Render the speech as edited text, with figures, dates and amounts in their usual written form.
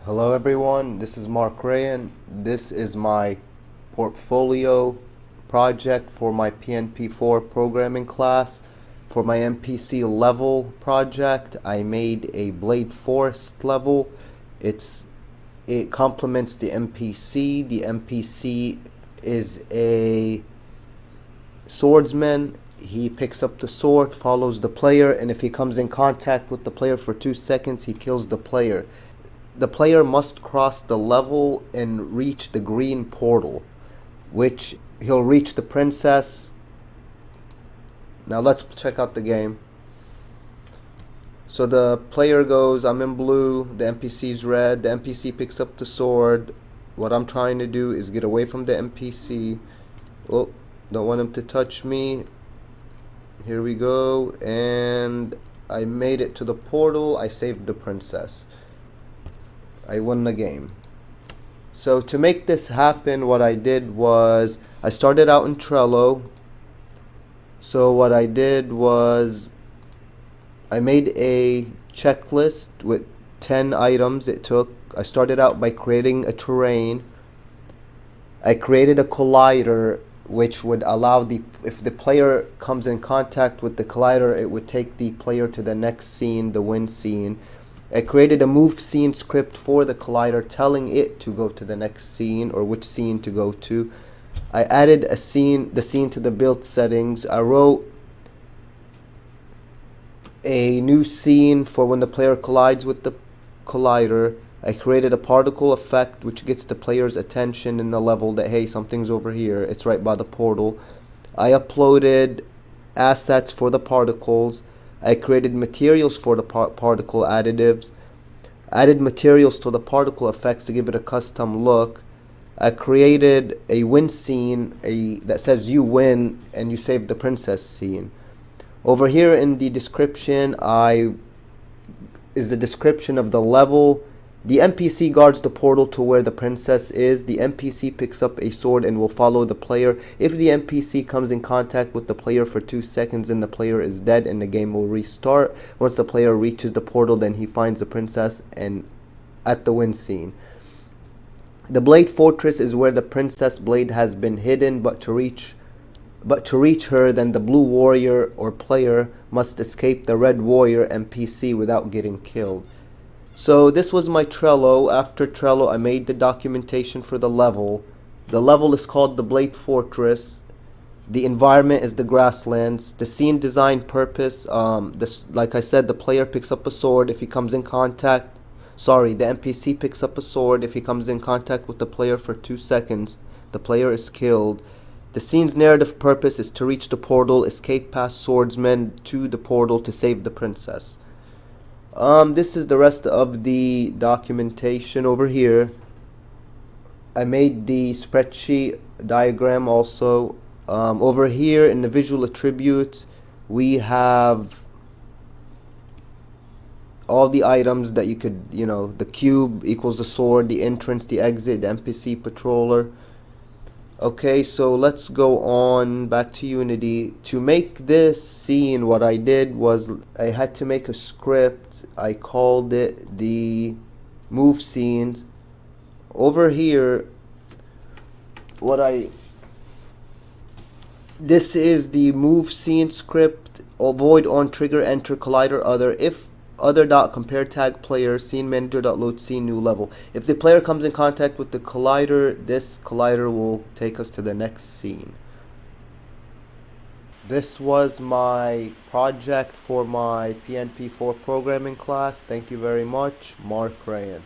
Hello everyone, this is Mark Rayan. This is my portfolio project for my PNP4 programming class. For my NPC-Level project, I made a Blade Forest level. It complements the NPC. The NPC is a swordsman. He picks up the sword, follows the player, and if he comes in contact with the player for 2 seconds, he kills the player. The player must cross the level and reach the green portal, which he'll reach the princess. Now let's check out the game. So the player goes, I'm in blue, the NPC's red, the NPC picks up the sword. What I'm trying to do is get away from the NPC. Oh, don't want him to touch me. Here we go, and I made it to the portal. I saved the princess. I won the game. So to make this happen, what I did was I started out in Trello. So what I did was I made a checklist with 10 items it took. I started out by creating a terrain. I created a collider which would allow if the player comes in contact with the collider, it would take the player to the next scene, the win scene. I created a move scene script for the collider telling it to go to the next scene or which scene to go to. I added the scene to the build settings. I wrote a new scene for when the player collides with the collider. I created a particle effect which gets the player's attention in the level that, hey, something's over here, it's right by the portal. I uploaded assets for the particles. I created materials for the particle additives. Added materials to the particle effects to give it a custom look. I created a win scene that says you win and you save the princess scene. Over here in the description is the description of the level. The NPC guards the portal to where the princess is. The NPC picks up a sword and will follow the player. If the NPC comes in contact with the player for 2 seconds, then the player is dead and the game will restart. Once the player reaches the portal, then he finds the princess and at the win scene. The Blade Fortress is where the princess blade has been hidden, but to reach her, then the blue warrior or player must escape the red warrior NPC without getting killed. So this was my Trello. After Trello, I made the documentation for the level. The level is called the Blade Fortress. The environment is the grasslands. The scene design purpose, like I said, the player picks up a sword if he comes in contact. Sorry, the NPC picks up a sword if he comes in contact with the player for 2 seconds. The player is killed. The scene's narrative purpose is to reach the portal, escape past swordsmen to the portal to save the princess. This is the rest of the documentation over here. I made the spreadsheet diagram also. Over here in the visual attributes, we have all the items that you could, the cube equals the sword, the entrance, the exit, the NPC patroller. Okay, so let's go on back to Unity. To make this scene, what I did was I had to make a script. I called it the move scenes. Over here, this is the move scene script. Avoid on trigger enter collider other if other dot compare tag player scene manager dot load scene new level. If the player comes in contact with the collider, this collider will take us to the next scene. This was my project for my PNP4 programming class. Thank you very much. Mark Rayan.